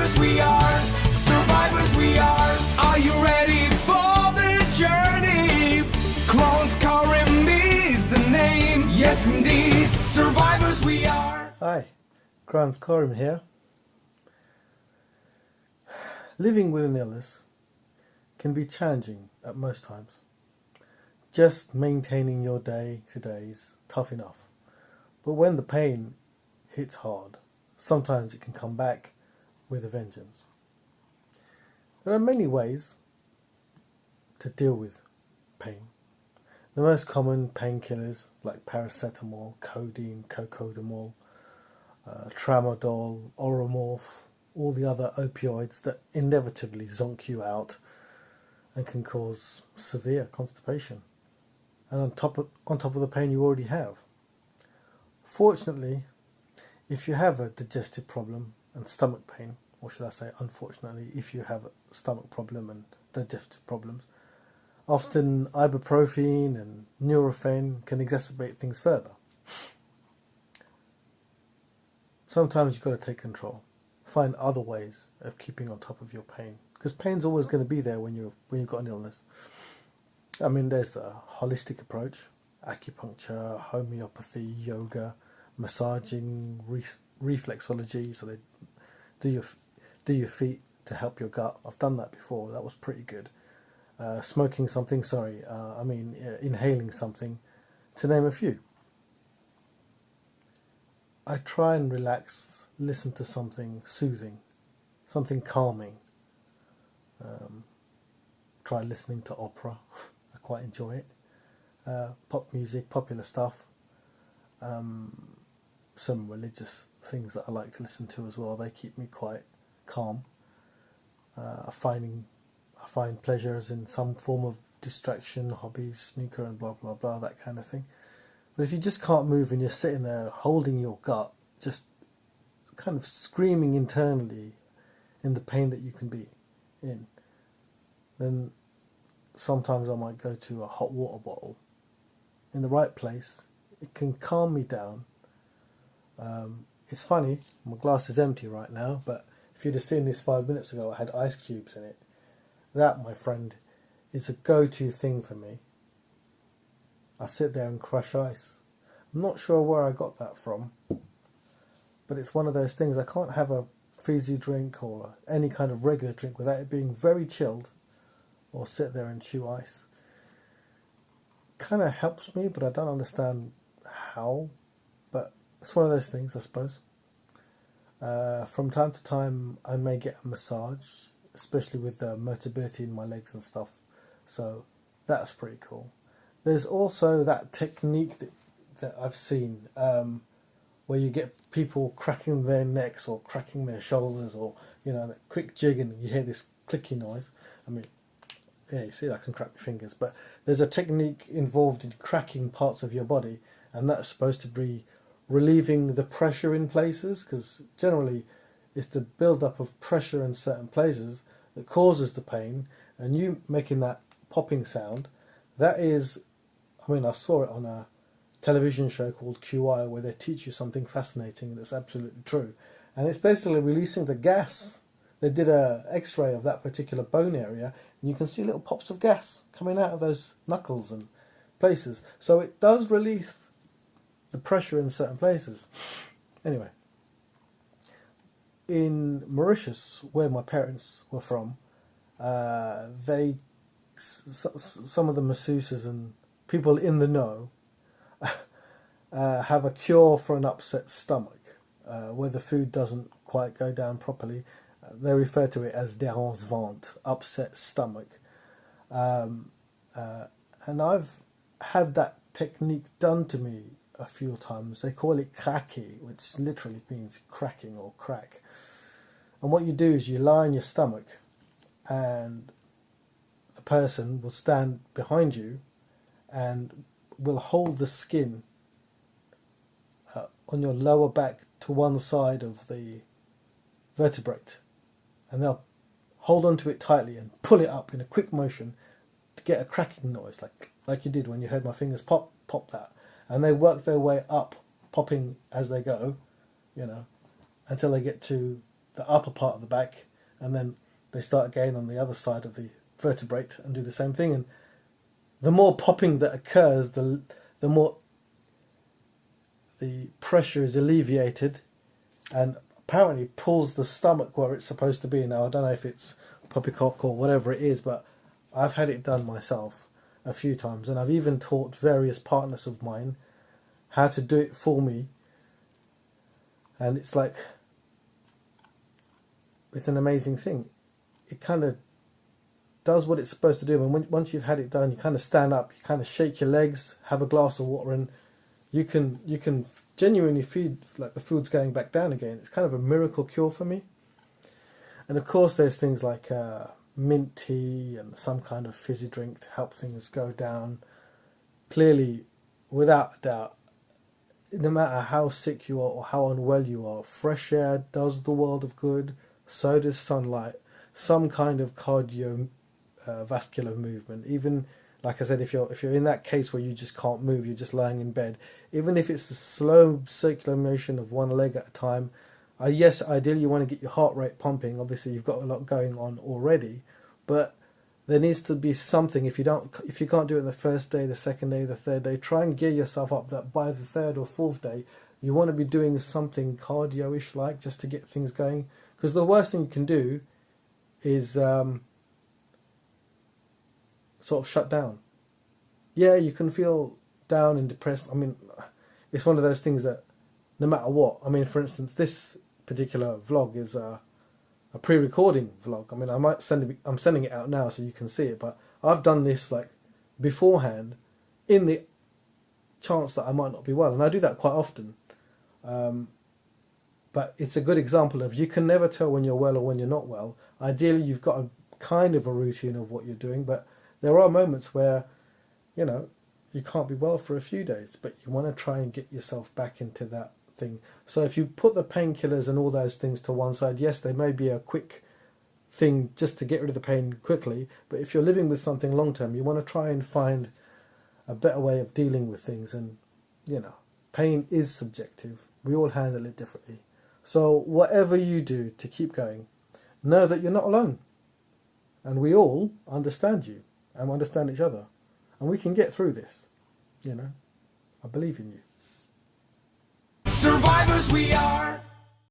Survivors we are, survivors we are. Are you ready for the journey? Crohn's Karim is the name, yes indeed. Survivors we are. Hi, Crohn's Karim here. Living with an illness can be challenging at most times. Just maintaining your day-to-day is tough enough. But when the pain hits hard, sometimes it can come back with a vengeance. There are many ways to deal with pain. The most common painkillers like paracetamol, codeine, cocodamol, tramadol, oromorph, all the other opioids that inevitably zonk you out and can cause severe constipation. And on top of the pain you already have. Fortunately, if you have a digestive problem and stomach pain, or should I say unfortunately, if you have a stomach problem and digestive problems, often ibuprofen and Nurofen can exacerbate things further. Sometimes you've got to take control. Find other ways of keeping on top of your pain, because pain's always going to be there when you've got an illness. I mean, there's the holistic approach: acupuncture, homeopathy, yoga, massaging, reflexology. So they do your feet to help your gut. I've done that before. That was pretty good. Smoking something. Inhaling something, to name a few. I try and relax, listen to something soothing, something calming. Try listening to opera. I quite enjoy it. Pop music, popular stuff. Some religious things that I like to listen to as well. They keep me quite calm. I find pleasures in some form of distraction, hobbies, snooker and blah blah blah, that kind of thing. But if you just can't move and you're sitting there holding your gut, just kind of screaming internally in the pain that you can be in, then sometimes I might go to a hot water bottle. In the right place, it can calm me down. It's funny, my glass is empty right now, but if you'd have seen this 5 minutes ago, I had ice cubes in it. That, my friend, is a go-to thing for me. I sit there and crush ice. I'm not sure where I got that from, but it's one of those things. I can't have a fizzy drink or any kind of regular drink without it being very chilled, or sit there and chew ice. Kind of helps me, but I don't understand how. But it's one of those things, I suppose. From time to time, I may get a massage, especially with motility in my legs and stuff. So that's pretty cool. There's also that technique that I've seen where you get people cracking their necks or cracking their shoulders, or that quick jigging, and you hear this clicky noise. I mean, yeah, you see, I can crack my fingers, but there's a technique involved in cracking parts of your body, and that's supposed to be relieving the pressure in places, because generally it's the build-up of pressure in certain places that causes the pain, and you making that popping sound, that is, I saw it on a television show called QI where they teach you something fascinating, and it's absolutely true, and it's basically releasing the gas. They did a x-ray of that particular bone area, and you can see little pops of gas coming out of those knuckles and places. So it does relieve the pressure in certain places. Anyway, in Mauritius, where my parents were from, some of the masseuses and people in the know have a cure for an upset stomach, where the food doesn't quite go down properly. They refer to it as dérange ventre, upset stomach. And I've had that technique done to me a few times. They call it craquer, which literally means cracking or crack. And what you do is you lie on your stomach, and the person will stand behind you and will hold the skin on your lower back to one side of the vertebrate, and they'll hold onto it tightly and pull it up in a quick motion to get a cracking noise, like you did when you heard my fingers pop that. And they work their way up, popping as they go, until they get to the upper part of the back, and then they start again on the other side of the vertebrate and do the same thing. And the more popping that occurs, the more the pressure is alleviated, and apparently pulls the stomach where it's supposed to be. Now, I don't know if it's poppycock or whatever it is, but I've had it done myself a few times, and I've even taught various partners of mine how to do it for me. And it's like, it's an amazing thing. It kind of does what it's supposed to do. And once you've had it done, you kind of stand up, you kind of shake your legs, have a glass of water, and you can genuinely feel like the food's going back down again. It's kind of a miracle cure for me. And of course, there's things like mint tea and some kind of fizzy drink to help things go down. Clearly, without a doubt, no matter how sick you are or how unwell you are, fresh air does the world of good. So does sunlight. Some kind of cardiovascular movement. Even, like I said, if you're in that case where you just can't move, you're just lying in bed, even if it's a slow circular motion of one leg at a time. Yes, ideally you want to get your heart rate pumping. Obviously, you've got a lot going on already, but there needs to be something. If you can't do it the first day, the second day, the third day, try and gear yourself up that by the third or fourth day, you want to be doing something cardio-ish like, just to get things going. Because the worst thing you can do is sort of shut down. Yeah, you can feel down and depressed. I mean, it's one of those things that no matter what. I mean, for instance, this particular vlog is a pre-recording vlog. I mean, I'm sending it out now so you can see it, but I've done this like beforehand in the chance that I might not be well, and I do that quite often. But it's a good example of, you can never tell when you're well or when you're not well. Ideally, you've got a kind of a routine of what you're doing, but there are moments where, you know, you can't be well for a few days, but you want to try and get yourself back into that thing. So if you put the painkillers and all those things to one side, yes, they may be a quick thing just to get rid of the pain quickly, but if you're living with something long term, you want to try and find a better way of dealing with things. And, you know, pain is subjective. We all handle it differently. So whatever you do to keep going, know that you're not alone. And we all understand you and understand each other. And we can get through this. You know, I believe in you. Survivors we are.